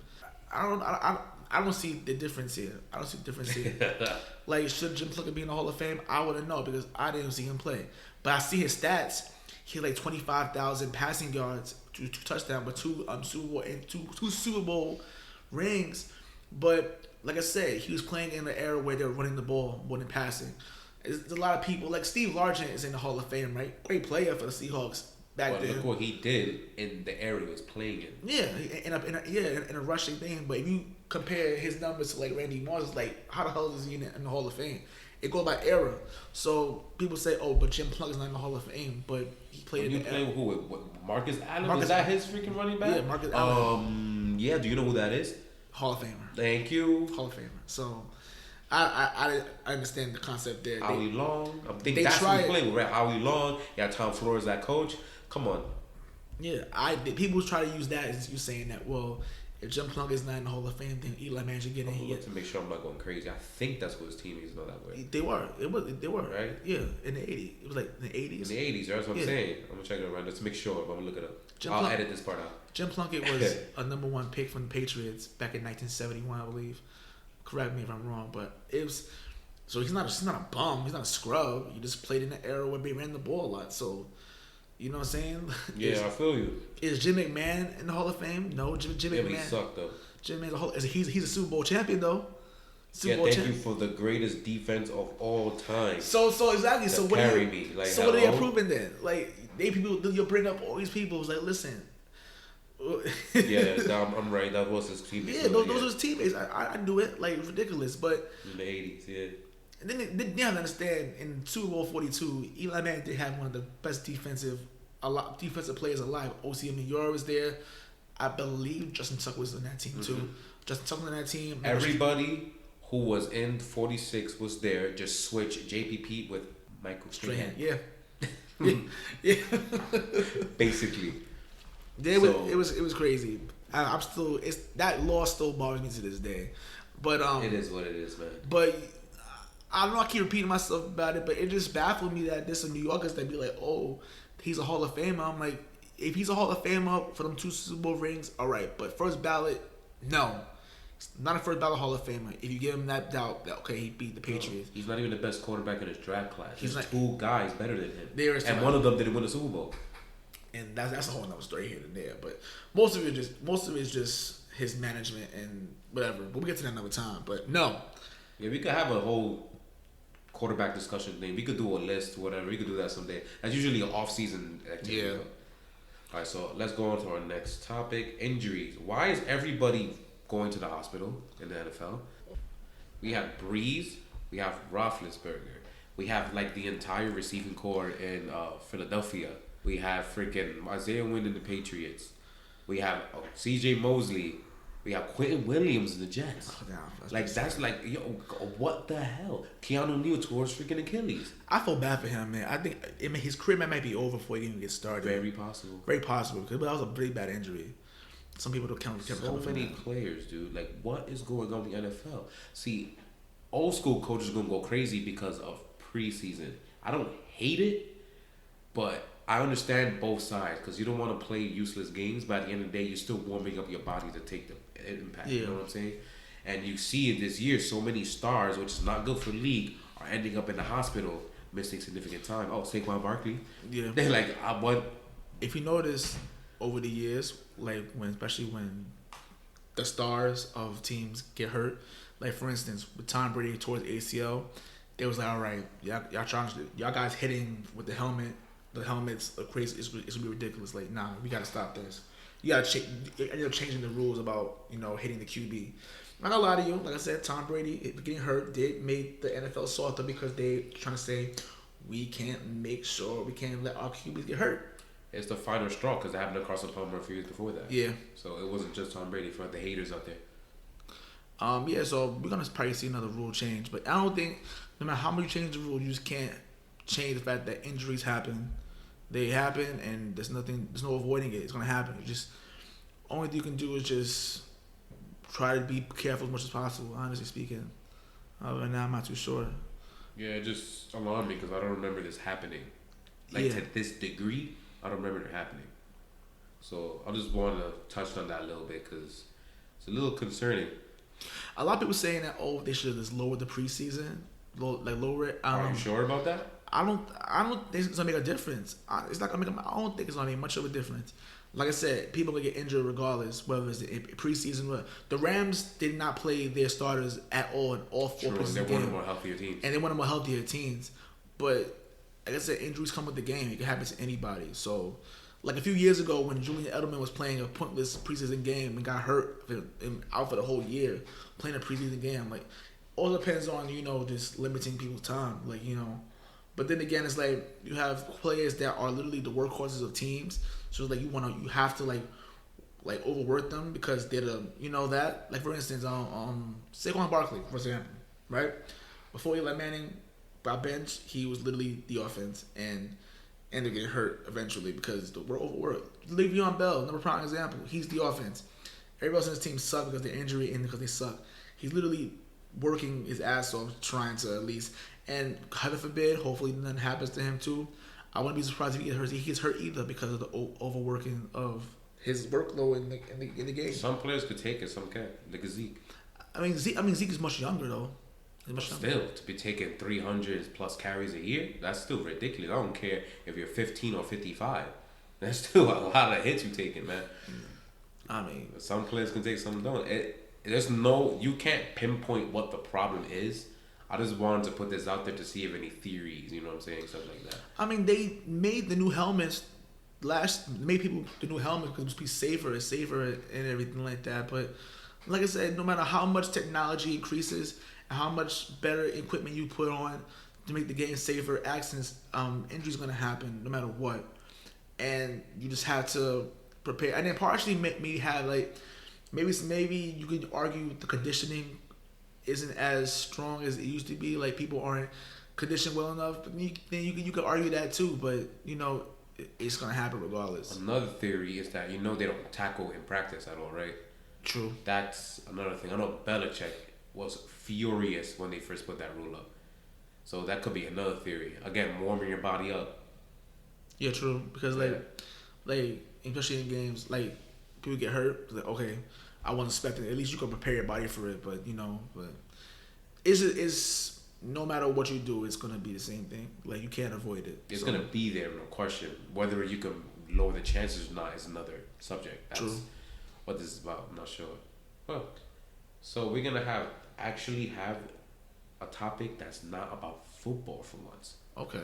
I don't see the difference here. Like, should Jim Plunkett be in the Hall of Fame? I wouldn't know because I didn't see him play. But I see his stats. He had like 25,000 passing yards, 2 touchdowns, but 2 Super Bowl and two Super Bowl rings. But like I said, he was playing in an era where they were running the ball more than passing. There's a lot of people like Steve Largent is in the Hall of Fame, right? Great player for the Seahawks back then. Look what he did in the era he was playing in. Yeah, in a rushing thing. But if you compare his numbers to like Randy Moss, it's like, how the hell is he in the Hall of Fame? It goes by era. So people say, "Oh, but Jim Plunkett's not in the Hall of Fame," but he played. You play with who? What, Marcus Allen? Is that his freaking running back? Yeah, Marcus Allen. Yeah. Do you know who that is? Hall of Famer. Thank you. Hall of Famer. So, I understand the concept there. Howie Long. I think that's who he's playing with, right? Howie Long. Yeah, Tom Flores, that coach. Come on. Yeah, people try to use that as you saying that. Well, if Jim Plunkett's not in the Hall of Fame, then Eli Manning should get in here. To make sure I'm not going crazy, I think that's what his teammates know that way. They were. They were. Right? Yeah, in the 80s. It was like in the 80s. In the 80s, that's what I'm saying. I'm going to check it around just to make sure, but I'm going to look it up. I'll edit this part out. Jim Plunkett was a number 1 pick from the Patriots back in 1971, I believe. Correct me if I'm wrong, but it was... So he's not a bum. He's not a scrub. He just played in an era where they ran the ball a lot. So You know what I'm saying? Yeah, I feel you. Is Jim McMahon in the Hall of Fame? No, Jim McMahon. He sucked though. Jim McMahon's he's a Super Bowl champion though. Thank you for the greatest defense of all time. So exactly. So what carry me. Like, so what are they approving then? Like you'll bring up all these people who's like, listen. Yeah, I'm right. That was his teammates. Yeah, those were his teammates. I knew it. Like, ridiculous. But in the 80s, yeah. And then you have to understand, in Super Bowl 42, Eli Manning did have one of the best defensive players alive. O.C. Amiyora was there. I believe Justin Tucker was on that team too. Justin Tucker on that team. Everybody who was in 46 was there. Just switch JPP with Michael Strahan. Yeah. Yeah. Basically. Yeah, it was crazy. I'm still that loss still bothers me to this day. But it is what it is, man. But I don't know. I keep repeating myself about it, but it just baffled me that there's some New Yorkers that be like, "Oh, he's a Hall of Famer." I'm like, if he's a Hall of Famer for them 2 Super Bowl rings, all right. But first ballot, no, it's not a first ballot Hall of Famer. If you give him that doubt, that okay, he beat the Patriots. He's not even the best quarterback in his draft class. There's 2 guys better than him, and one of them didn't win a Super Bowl. And that's a whole nother story here and there. But most of it is just his management and whatever. But we'll get to that another time. But no. Yeah, we could have a whole quarterback discussion thing. We could do a list, whatever. We could do that someday. That's usually an off-season activity. Yeah. All right, so let's go on to our next topic: injuries. Why is everybody going to the hospital in the NFL? We have Breeze. We have Roethlisberger. We have like the entire receiving core in Philadelphia. We have freaking Isaiah Wynn and the Patriots. We have C.J. Mosley. We have Quentin Williams and the Jets. Oh, no, that's like, yo, what the hell? Keanu Neal tore his freaking Achilles. I feel bad for him, man. I think his career might be over before he even gets started. Very possible. Very possible. Because that was a really bad injury. Some people don't count. So many players, dude. Like, what is going on in the NFL? See, old school coaches are going to go crazy because of preseason. I don't hate it, but I understand both sides because you don't want to play useless games, but at the end of the day, you're still warming up your body to take the impact. Yeah. You know what I'm saying? And you see it this year, so many stars, which is not good for the league, are ending up in the hospital, missing significant time. Oh, Saquon Barkley. Yeah. They're like, I want. If you notice over the years, like especially when the stars of teams get hurt, like for instance, with Tom Brady towards ACL, they was like, all right, y'all guys hitting with the helmet. The helmets are crazy. It's gonna be ridiculous. Like, nah, we gotta stop this. You gotta end up changing the rules about hitting the QB. Not a lot of you, like I said, Tom Brady getting hurt did make the NFL softer because they trying to say we can't let our QBs get hurt. It's the final straw because it happened to Carson Palmer a few years before that. Yeah. So it wasn't just Tom Brady for the haters out there. Yeah. So we're gonna probably see another rule change, but I don't think no matter how much you change the rule, you just can't change the fact that injuries happen. They happen, and there's no avoiding it. It's gonna happen. Only thing you can do is just try to be careful as much as possible. Honestly speaking, other than that, I'm not too sure. Yeah, it just alarmed me because I don't remember this happening. To this degree, I don't remember it happening. So I just wanted to touch on that a little bit because it's a little concerning. A lot of people saying that they should have just lowered the preseason, lower it. Are you sure about that? I don't think it's gonna make a difference. It's not gonna make. I don't think it's gonna make much of a difference. Like I said, people gonna get injured regardless, whether it's the preseason. The Rams did not play their starters at all in all 4 preseason games. They're one of the more healthier teams. And they're one of the more healthier teams. But like I said, injuries come with the game. It can happen to anybody. So, like a few years ago when Julian Edelman was playing a pointless preseason game and got hurt and out for the whole year playing a preseason game, like all depends on just limiting people's time. But then again, it's like you have players that are literally the workhorses of teams. So it's like you have to overwork them because they're that. Like for instance, Saquon Barkley, for example, right? Before Eli Manning got benched, he was literally the offense, and they're getting hurt eventually because we're overworked. Le'Veon Bell, another prime example. He's the offense. Everybody else in his team suck because they're injury and because they suck. He's literally working his ass off trying to at least. And heaven forbid, hopefully nothing happens to him too. I wouldn't be surprised if he gets hurt either because of the overworking of his workload in the game. Some players could take it, some can't. Like Zeke. I mean Zeke is much younger though. But still, to be taking 300 plus carries a year, that's still ridiculous. I don't care if you're 15 or 55. That's still a lot of hits you taking, man. I mean, some players can take, some don't. You can't pinpoint what the problem is. I just wanted to put this out there to see if any theories, you know what I'm saying, stuff like that. I mean, they made the new helmets made people the new helmets because it was safer and everything like that. But like I said, no matter how much technology increases and how much better equipment you put on to make the game safer, accidents, injuries gonna happen no matter what. And you just have to prepare. And then partially maybe have like maybe you could argue the conditioning isn't as strong as it used to be. Like people aren't conditioned well enough. But then you could argue that too. But you know, it's gonna happen regardless. Another theory is that they don't tackle in practice at all, right? True. That's another thing. I know Belichick was furious when they first put that rule up. So that could be another theory. Again, warming your body up. Yeah, true. Because like especially in games, like people get hurt. Like, okay, I wasn't expecting it. At least you can prepare your body for it. But is no matter what you do, it's gonna be the same thing. Like you can't avoid it. It's gonna be there, no question. Whether you can lower the chances or not is another subject. That's true. What this is about, I'm not sure. Huh. So we're gonna have a topic that's not about football for once. Okay.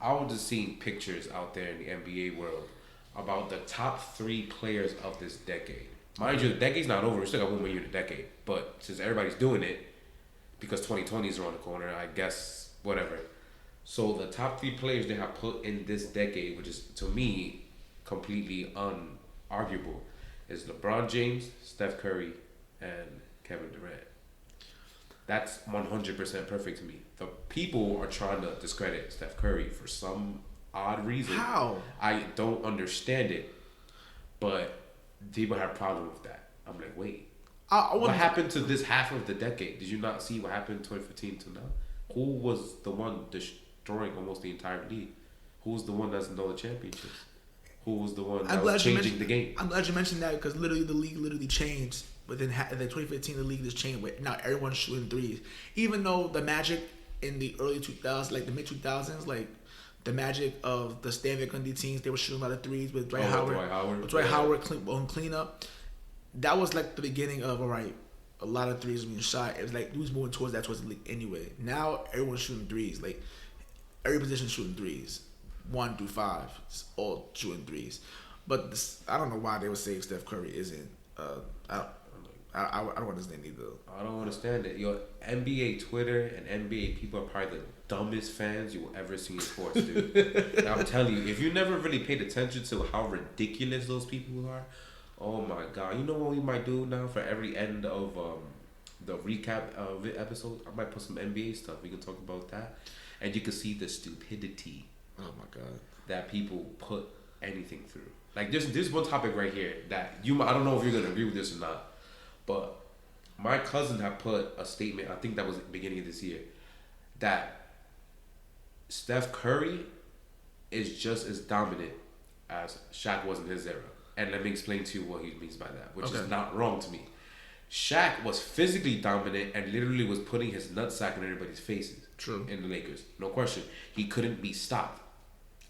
I was just seeing pictures out there in the NBA world about the top 3 players of this decade. Mind you, the decade's not over. We still got 1 more year in the decade. But since everybody's doing it, because 2020 is around the corner, I guess, whatever. So the top 3 players they have put in this decade, which is, to me, completely unarguable, is LeBron James, Steph Curry, and Kevin Durant. That's 100% perfect to me. The people are trying to discredit Steph Curry for some odd reason. How? I don't understand it, but people have a problem with that. I'm like, wait. What happened to this half of the decade? Did you not see what happened in 2015 to now? Who was the one destroying almost the entire league? Who was the one that's won the championships? Who was the one that was changing the game? I'm glad you mentioned that because literally the league literally changed. Within the 2015, the league just changed. Now everyone's shooting threes. Even though the Magic in the early 2000s, like the mid 2000s, like the Magic of the Stan Van Gundy teams, they were shooting a lot of threes with Dwight Howard clean up. That was like the beginning of, all right, a lot of threes being shot. It was like he was moving towards the league anyway. Now everyone's shooting threes. Like every position shooting threes, 1 through 5, it's all shooting threes. But I don't know why they would say Steph Curry isn't. I don't understand either. I don't understand it. Your NBA Twitter and NBA people are probably the dumbest fans you will ever see in sports, dude. And I'm telling you, if you never really paid attention to how ridiculous those people are, oh my god. You know what we might do now for every end of the recap of the episode? I might put some NBA stuff. We can talk about that. And you can see the stupidity. Oh my god. That people put anything through. Like there's one topic right here that I don't know if you're gonna agree with this or not. But my cousin had put a statement, I think that was at the beginning of this year, that Steph Curry is just as dominant as Shaq was in his era. And let me explain to you what he means by that, which is not wrong to me. Shaq was physically dominant and literally was putting his nutsack in everybody's faces. True. In the Lakers. No question. He couldn't be stopped.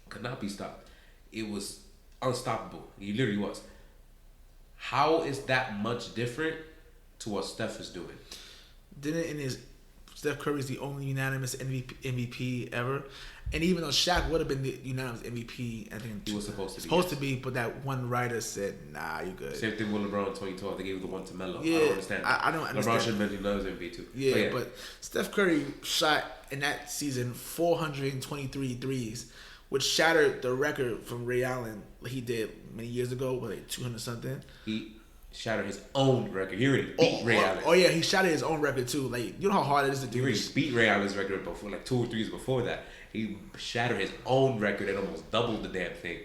Could not be stopped. It was unstoppable. He literally was. How is that much different to what Steph is doing? Steph Curry's the only unanimous MVP ever, and even though Shaq would have been the unanimous MVP, I think he was supposed to be, but that one writer said, "Nah, you good." Same thing with LeBron in 2012. They gave the one to Melo. Yeah, I don't understand. I don't understand. LeBron should have been another MVP too. Yeah, but Steph Curry shot in that season 423 threes, which shattered the record from Ray Allen he did many years ago, like 200 something. He shattered his own record. He already beat Ray Allen. Oh yeah, he shattered his own record too. Like, you know how hard it is to do. He already beat Ray Allen's record before, like 2 or 3 years before that. He shattered his own record and almost doubled the damn thing.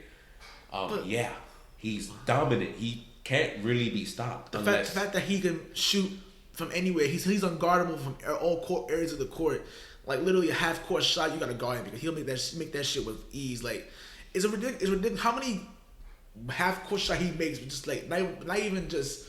Yeah, he's dominant. He can't really be stopped. The fact that he can shoot from anywhere, he's unguardable from all areas of the court. Like literally a half court shot, you gotta guard him because he'll make that shit with ease. Like it's ridiculous. How many half court shot he makes, just like not even just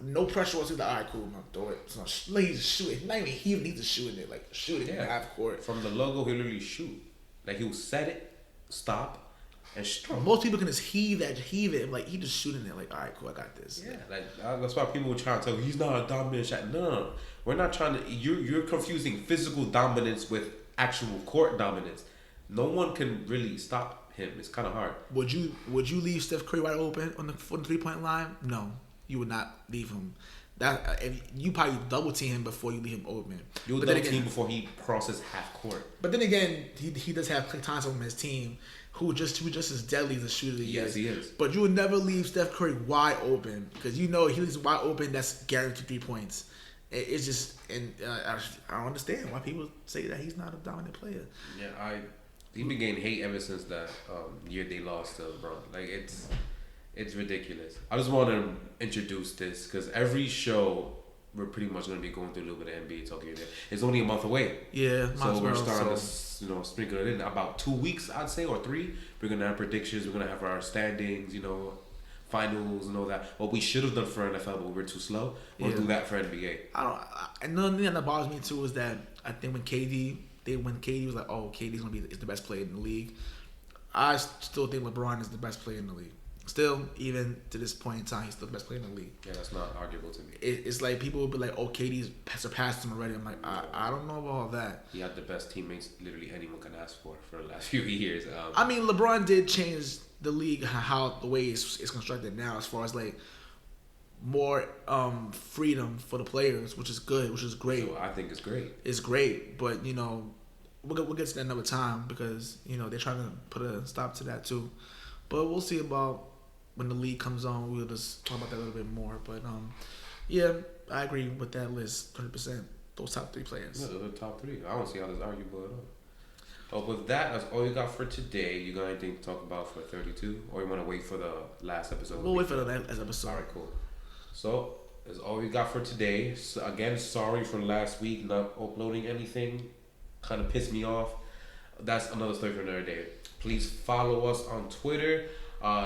No pressure whatsoever. All right, cool, man. Throw it. So, he just shoot it. Not even he even needs to shoot it. Like shoot it in half court. From the logo, he'll literally shoot. Like he'll set it, stop, and shoot. Most people can just heave it. Like he just shooting it. Like all right, cool, I got this. Yeah, like that's why people were trying to tell he's not a dominant shot. No, we're not trying to. You're confusing physical dominance with actual court dominance. No one can really stop him. It's kind of hard. Would you leave Steph Curry wide open on the 3-point line? No. You would not leave him. That if you probably double team him before you leave him open. You would double team before he crosses half court. But then again, he does have Klay Thompson on his team, who just as deadly as a shooter. Yes, he is. But you would never leave Steph Curry wide open because you know he leaves wide open. That's guaranteed 3 points. It's just, and I don't understand why people say that he's not a dominant player. Yeah, he's been getting hate ever since that year they lost to LeBron. Like it's ridiculous. I just want to introduce this because every show we're pretty much going to be going through a little bit of NBA talk here and there. It's only a month away. Yeah, so we're starting to sprinkle it in. About 2 weeks, I'd say, or 3. We're going to have predictions. We're going to have our standings, finals and all that. What we should have done for NFL, but we were too slow. We'll do that for NBA. Another thing that bothers me too is that I think when KD was like, oh, KD's going to be the best player in the league, I still think LeBron is the best player in the league. Still, even to this point in time, he's still the best player in the league. Yeah, that's not arguable to me. It's like people will be like, "Oh, KD's surpassed him already." I'm like, I don't know about all that. He had the best teammates literally anyone can ask for the last few years. I mean, LeBron did change the league how the way it's constructed now, as far as like more freedom for the players, which is good, which is great. So I think it's great. It's great, but we'll get to that another time because they're trying to put a stop to that too. But we'll see about when the league comes on. We'll just talk about that a little bit more. But yeah, I agree with that list 100%. Those top 3 players. Yeah, those are the top 3. I don't see how that's arguable at all. But with that, that's all you got for today. You got anything to talk about for 32, or you want to wait for the last episode? We'll wait for the last episode. All right, cool. So that's all we got for today. So, again, sorry for last week not uploading anything. Kind of pissed me off. That's another story for another day. Please follow us on Twitter.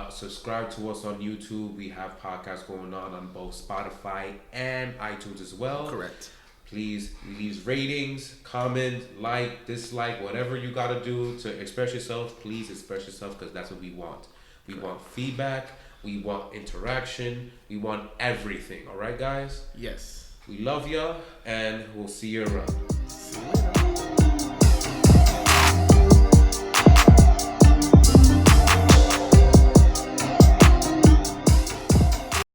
Subscribe to us on YouTube. We have podcasts going on both Spotify and iTunes as well. Correct. Please leave ratings, comment, like, dislike, whatever you got to do to express yourself. Please express yourself because that's what we want. We want feedback. We want interaction. We want everything. All right, guys? Yes. We love ya, and we'll see you around. See you.